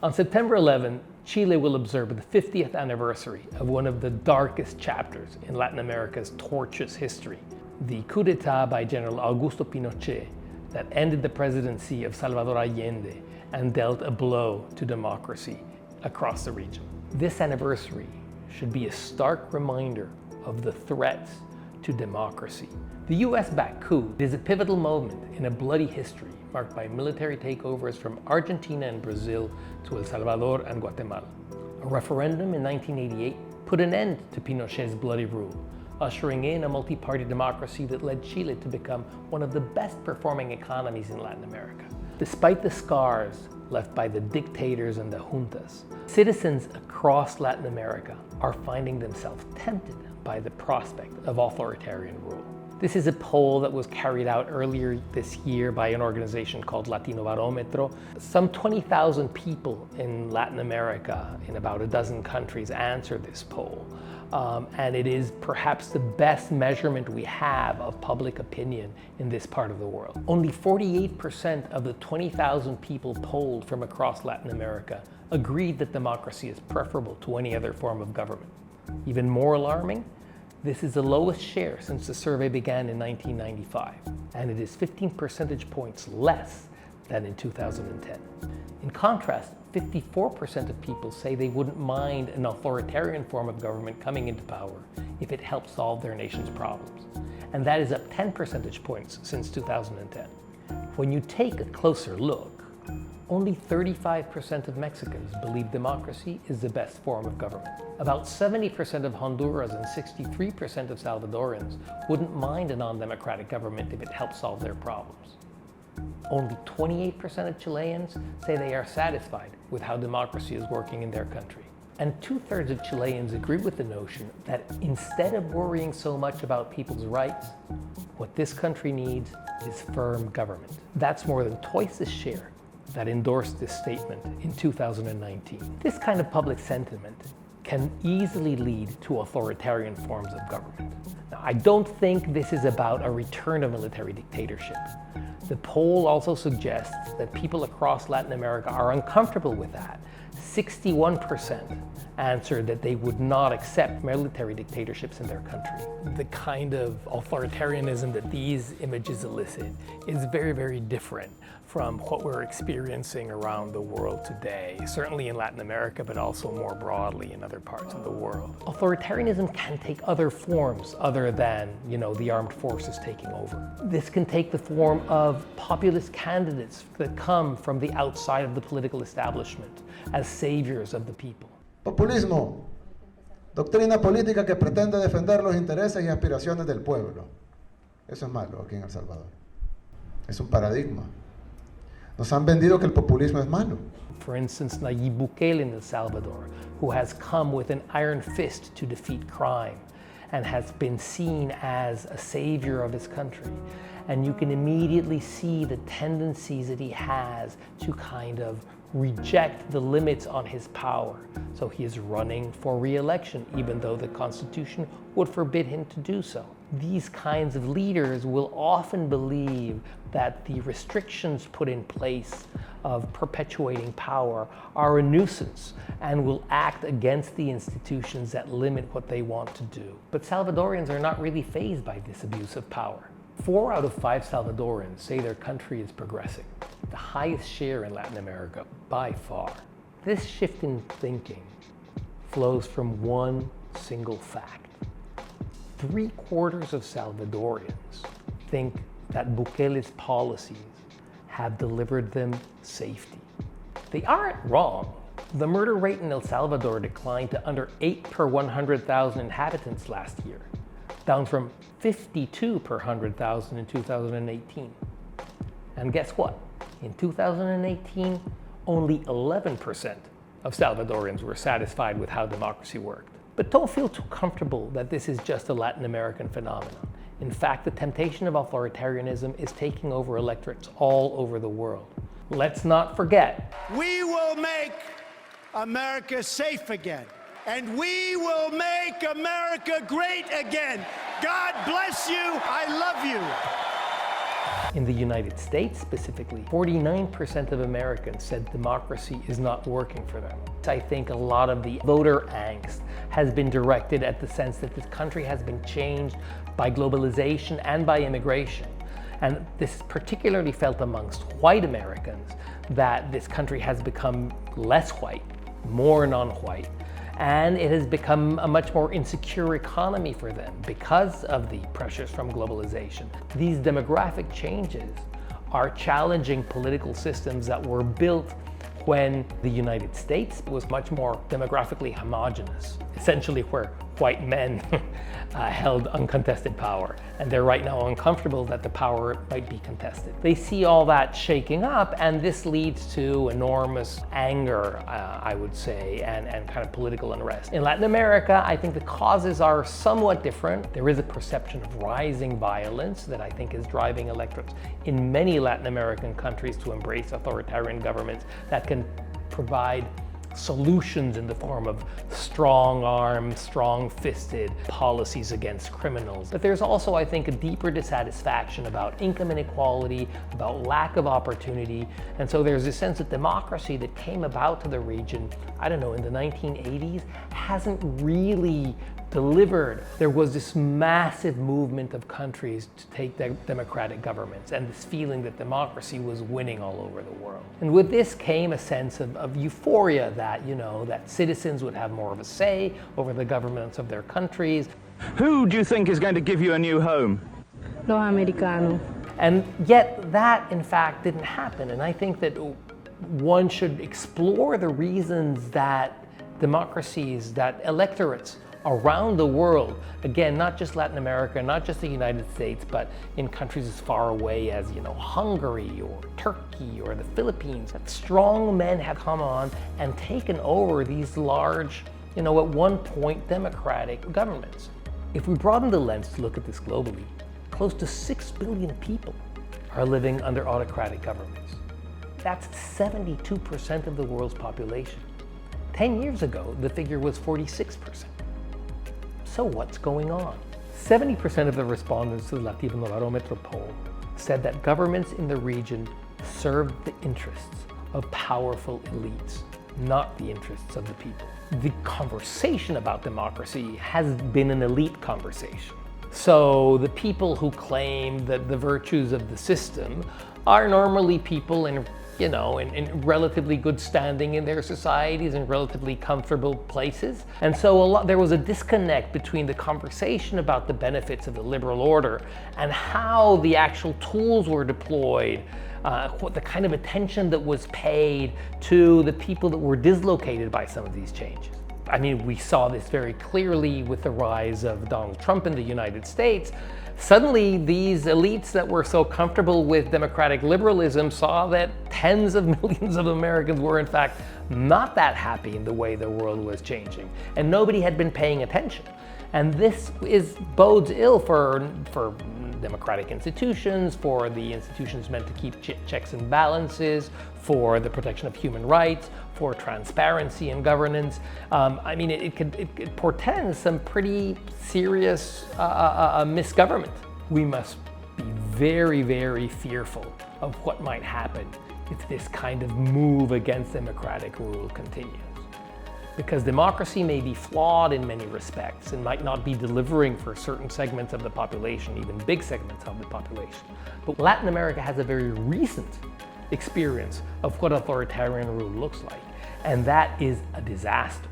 On September 11, Chile will observe the 50th anniversary of one of the darkest chapters in Latin America's tortuous history, the coup d'etat by General Augusto Pinochet that ended the presidency of Salvador Allende and dealt a blow to democracy across the region. This anniversary should be a stark reminder of the threats to democracy. The US-backed coup is a pivotal moment in a bloody history marked by military takeovers from Argentina and Brazil to El Salvador and Guatemala. A referendum in 1988 put an end to Pinochet's bloody rule, ushering in a multi-party democracy that led Chile to become one of the best performing economies in Latin America. Despite the scars left by the dictators and the juntas, citizens across Latin America are finding themselves tempted by the prospect of authoritarian rule. This is a poll that was carried out earlier this year by an organization called Latinobarometro. Some 20,000 people in Latin America, in about a dozen countries, answered this poll. And it is perhaps the best measurement we have of public opinion in this part of the world. Only 48% of the 20,000 people polled from across Latin America agreed that democracy is preferable to any other form of government. Even more alarming, this is the lowest share since the survey began in 1995, and it is 15 percentage points less than in 2010. In contrast, 54% of people say they wouldn't mind an authoritarian form of government coming into power if it helped solve their nation's problems, and that is up 10 percentage points since 2010. When you take a closer look, only 35% of Mexicans believe democracy is the best form of government. About 70% of Hondurans and 63% of Salvadorans wouldn't mind a non-democratic government if it helped solve their problems. Only 28% of Chileans say they are satisfied with how democracy is working in their country. And 2/3 of Chileans agree with the notion that instead of worrying so much about people's rights, what this country needs is firm government. That's more than twice the share that endorsed this statement in 2019. This kind of public sentiment can easily lead to authoritarian forms of government. Now, I don't think this is about a return of military dictatorship. The poll also suggests that people across Latin America are uncomfortable with that. 61% answered that they would not accept military dictatorships in their country. The kind of authoritarianism that these images elicit is very, very different from what we're experiencing around the world today, certainly in Latin America, but also more broadly in other parts of the world. Authoritarianism can take other forms other than, the armed forces taking over. This can take the form of populist candidates that come from the outside of the political establishment as saviors of the people. Populismo, doctrina política que pretende defender los intereses y aspiraciones del pueblo. Eso es malo aquí en El Salvador. Es un paradigma. Nos han vendido que el populismo es malo. For instance, Nayib Bukele in El Salvador, who has come with an iron fist to defeat crime and has been seen as a savior of his country. And you can immediately see the tendencies that he has to kind of reject the limits on his power. So he is running for re-election, even though the Constitution would forbid him to do so. These kinds of leaders will often believe that the restrictions put in place of perpetuating power are a nuisance and will act against the institutions that limit what they want to do. But Salvadorians are not really fazed by this abuse of power. 4 out of 5 Salvadorans say their country is progressing, the highest share in Latin America by far. This shift in thinking flows from one single fact. 3/4 of Salvadorians think that Bukele's policies have delivered them safety. They aren't wrong. The murder rate in El Salvador declined to under 8 per 100,000 inhabitants last year, down from 52 per 100,000 in 2018. And guess what? In 2018, only 11% of Salvadorians were satisfied with how democracy worked. But don't feel too comfortable that this is just a Latin American phenomenon. In fact, the temptation of authoritarianism is taking over electorates all over the world. Let's not forget. We will make America safe again. And we will make America great again. God bless you. I love you. In the United States specifically, 49% of Americans said democracy is not working for them. I think a lot of the voter angst has been directed at the sense that this country has been changed by globalization and by immigration. And this is particularly felt amongst white Americans, that this country has become less white, more non-white, and it has become a much more insecure economy for them because of the pressures from globalization. These demographic changes are challenging political systems that were built when the United States was much more demographically homogenous, essentially where white men held uncontested power, and they're right now uncomfortable that the power might be contested. They see all that shaking up, and this leads to enormous anger, I would say, and kind of political unrest. In Latin America, I think the causes are somewhat different. There is a perception of rising violence that I think is driving electorates in many Latin American countries to embrace authoritarian governments that can provide solutions in the form of strong-armed, strong-fisted policies against criminals. But there's also, I think, a deeper dissatisfaction about income inequality, about lack of opportunity. And so there's a sense that democracy that came about to the region, I don't know, in the 1980s, hasn't really delivered. There was this massive movement of countries to take democratic governments, and this feeling that democracy was winning all over the world. And with this came a sense of euphoria that, that citizens would have more of a say over the governments of their countries. Who do you think is going to give you a new home? Los americanos. And yet that, in fact, didn't happen. And I think that one should explore the reasons that democracies, that electorates around the world, again, not just Latin America, not just the United States, but in countries as far away as, Hungary or Turkey or the Philippines, that strong men have come on and taken over these large, at one point, democratic governments. If we broaden the lens to look at this globally, close to 6 billion people are living under autocratic governments. That's 72% of the world's population. 10 years ago, the figure was 46%. So what's going on? 70% of the respondents to the Latinobarometro poll said that governments in the region served the interests of powerful elites, not the interests of the people. The conversation about democracy has been an elite conversation. So the people who claim that the virtues of the system are normally people in relatively good standing in their societies, in relatively comfortable places. And so there was a disconnect between the conversation about the benefits of the liberal order and how the actual tools were deployed, the kind of attention that was paid to the people that were dislocated by some of these changes. I mean, we saw this very clearly with the rise of Donald Trump in the United States. Suddenly, these elites that were so comfortable with democratic liberalism saw that tens of millions of Americans were, in fact, not that happy in the way the world was changing, and nobody had been paying attention. And this bodes ill for democratic institutions, for the institutions meant to keep checks and balances, for the protection of human rights, for transparency and governance. It portends some pretty serious misgovernment. We must be very, very fearful of what might happen if this kind of move against democratic rule continues. Because democracy may be flawed in many respects and might not be delivering for certain segments of the population, even big segments of the population. But Latin America has a very recent experience of what authoritarian rule looks like, and that is a disaster.